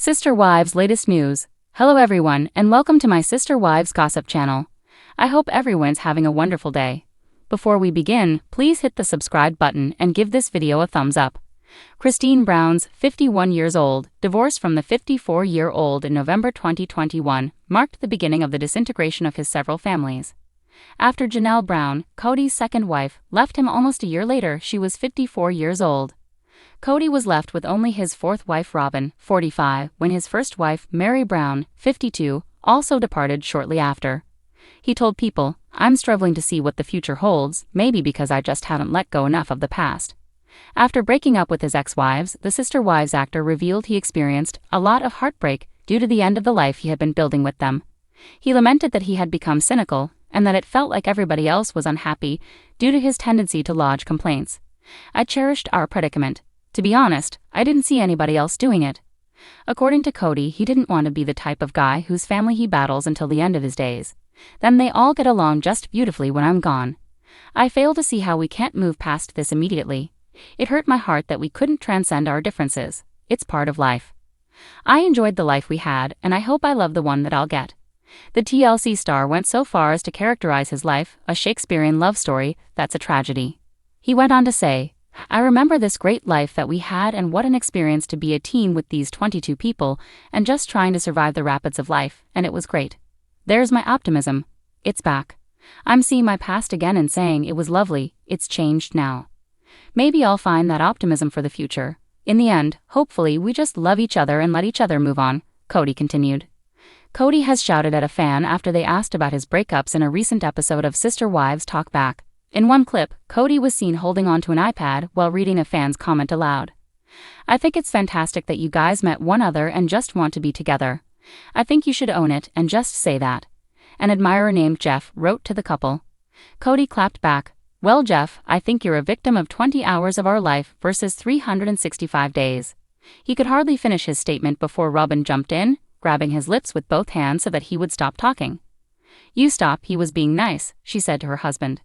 Sister Wives latest news. Hello everyone and welcome to my Sister Wives gossip channel. I hope everyone's having a wonderful day. Before we begin, please hit the subscribe button and give this video a thumbs up. Kody Brown's 51 years old divorce from the 54-year-old in November 2021 marked the beginning of the disintegration of his several families. After Kody Brown, Kody's second wife, left him almost a year later, she was 54 years old. Kody was left with only his fourth wife Robyn, 45, when his first wife, Mary Brown, 52, also departed shortly after. He told People, "I'm struggling to see what the future holds, maybe because I just haven't let go enough of the past." After breaking up with his ex-wives, the Sister Wives actor revealed he experienced a lot of heartbreak due to the end of the life he had been building with them. He lamented that he had become cynical, and that it felt like everybody else was unhappy due to his tendency to lodge complaints. "I cherished our predicament. To be honest, I didn't see anybody else doing it." According to Kody, he didn't want to be the type of guy whose family he battles until the end of his days. "Then they all get along just beautifully when I'm gone. I fail to see how we can't move past this immediately. It hurt my heart that we couldn't transcend our differences. It's part of life. I enjoyed the life we had, and I hope I love the one that I'll get." The TLC star went so far as to characterize his life, a Shakespearean love story, that's a tragedy. He went on to say, "I remember this great life that we had and what an experience to be a team with these 22 people and just trying to survive the rapids of life, and it was great. There's my optimism. It's back. I'm seeing my past again and saying it was lovely, it's changed now. Maybe I'll find that optimism for the future. In the end, hopefully we just love each other and let each other move on," Kody continued. Kody has shouted at a fan after they asked about his breakups in a recent episode of Sister Wives Talk Back. In one clip, Kody was seen holding onto an iPad while reading a fan's comment aloud. "I think it's fantastic that you guys met one another and just want to be together. I think you should own it and just say that." An admirer named Jeff wrote to the couple. Kody clapped back, "Well Jeff, I think you're a victim of 20 hours of our life versus 365 days. He could hardly finish his statement before Robyn jumped in, grabbing his lips with both hands so that he would stop talking. "You stop, he was being nice," she said to her husband.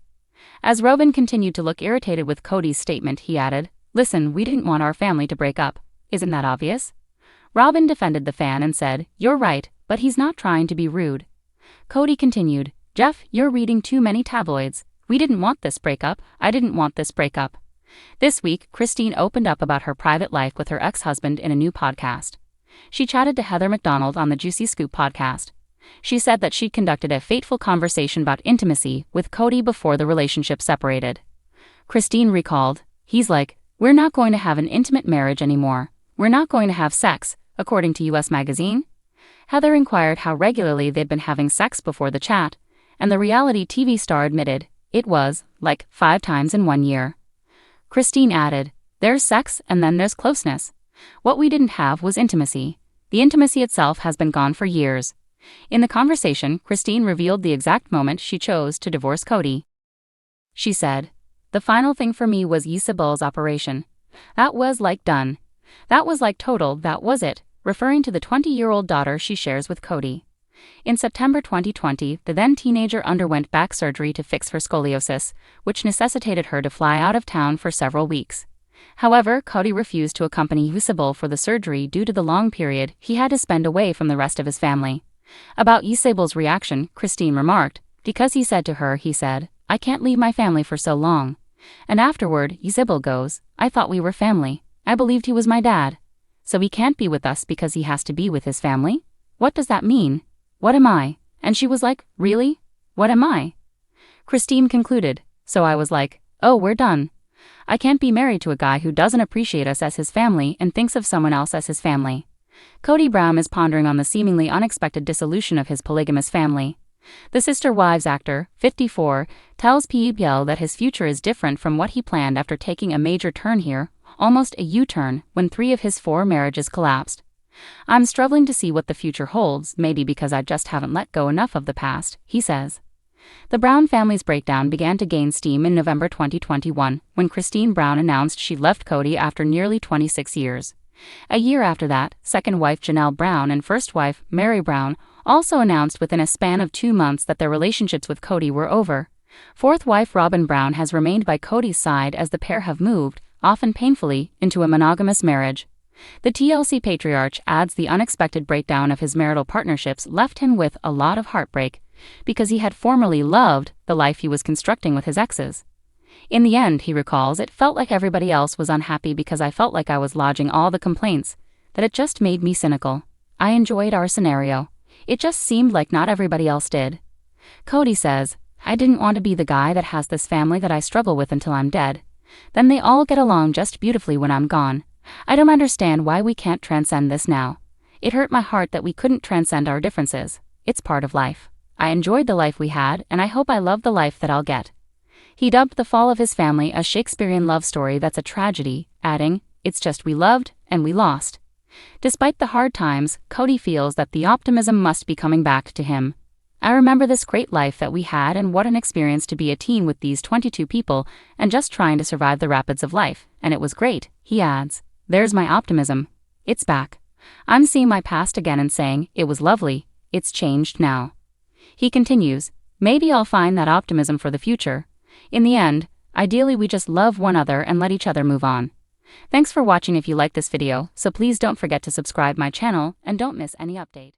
As Robyn continued to look irritated with Kody's statement, he added, "Listen, we didn't want our family to break up. Isn't that obvious?" Robyn defended the fan and said, "You're right, but he's not trying to be rude." Kody continued, "Jeff, you're reading too many tabloids. We didn't want this breakup. I didn't want this breakup." This week, Kody opened up about her private life with her ex-husband in a new podcast. She chatted to Heather McDonald on the Juicy Scoop podcast. She said that she'd conducted a fateful conversation about intimacy with Kody before the relationship separated. Kody recalled, "He's like, we're not going to have an intimate marriage anymore. We're not going to have sex, according to US Magazine." Heather inquired how regularly they'd been having sex before the chat, and the reality TV star admitted, it was, like, 5 times in 1 year. Kody added, "There's sex and then there's closeness. What we didn't have was intimacy. The intimacy itself has been gone for years." In the conversation, Kody revealed the exact moment she chose to divorce Kody. She said, "The final thing for me was Isabel's operation. That was like done. That was like total, that was it," referring to the 20-year-old daughter she shares with Kody. In September 2020, the then-teenager underwent back surgery to fix her scoliosis, which necessitated her to fly out of town for several weeks. However, Kody refused to accompany Isabel for the surgery due to the long period he had to spend away from the rest of his family. About Isabel's reaction, Kody remarked, "Because he said to her, he said, 'I can't leave my family for so long.' And afterward, Isabel goes, 'I thought we were family. I believed he was my dad. So he can't be with us because he has to be with his family? What does that mean? What am I?' And she was like, 'Really? What am I?' Kody concluded, "So I was like, oh, we're done. I can't be married to a guy who doesn't appreciate us as his family and thinks of someone else as his family." Kody Brown is pondering on the seemingly unexpected dissolution of his polygamous family. The Sister Wives actor, 54, tells People that his future is different from what he planned after taking a major turn here, almost a U-turn, when 3 of his 4 marriages collapsed. "I'm struggling to see what the future holds, maybe because I just haven't let go enough of the past," he says. The Brown family's breakdown began to gain steam in November 2021, when Kody Brown announced she left Kody after nearly 26 years. A year after that, second wife Kody Brown and first wife, Mary Brown, also announced within a span of 2 months that their relationships with Kody were over. Fourth wife Robyn Brown has remained by Kody's side as the pair have moved, often painfully, into a monogamous marriage. The TLC patriarch adds the unexpected breakdown of his marital partnerships left him with a lot of heartbreak, because he had formerly loved the life he was constructing with his exes. In the end, he recalls, it felt like everybody else was unhappy because I felt like I was lodging all the complaints, that it just made me cynical. I enjoyed our scenario. It just seemed like not everybody else did. Kody says, I didn't want to be the guy that has this family that I struggle with until I'm dead. Then they all get along just beautifully when I'm gone. I don't understand why we can't transcend this now. It hurt my heart that we couldn't transcend our differences. It's part of life. I enjoyed the life we had, and I hope I love the life that I'll get. He dubbed the fall of his family a Shakespearean love story that's a tragedy, adding, it's just we loved and we lost. Despite the hard times, Kody feels that the optimism must be coming back to him. I remember this great life that we had, and what an experience to be a teen with these 22 people and just trying to survive the rapids of life, and it was great, he adds. There's my optimism. It's back. I'm seeing my past again and saying, it was lovely, it's changed now. He continues, maybe I'll find that optimism for the future. In the end, ideally we just love one another and let each other move on. Thanks for watching. If you like this video, so please don't forget to subscribe my channel and don't miss any update.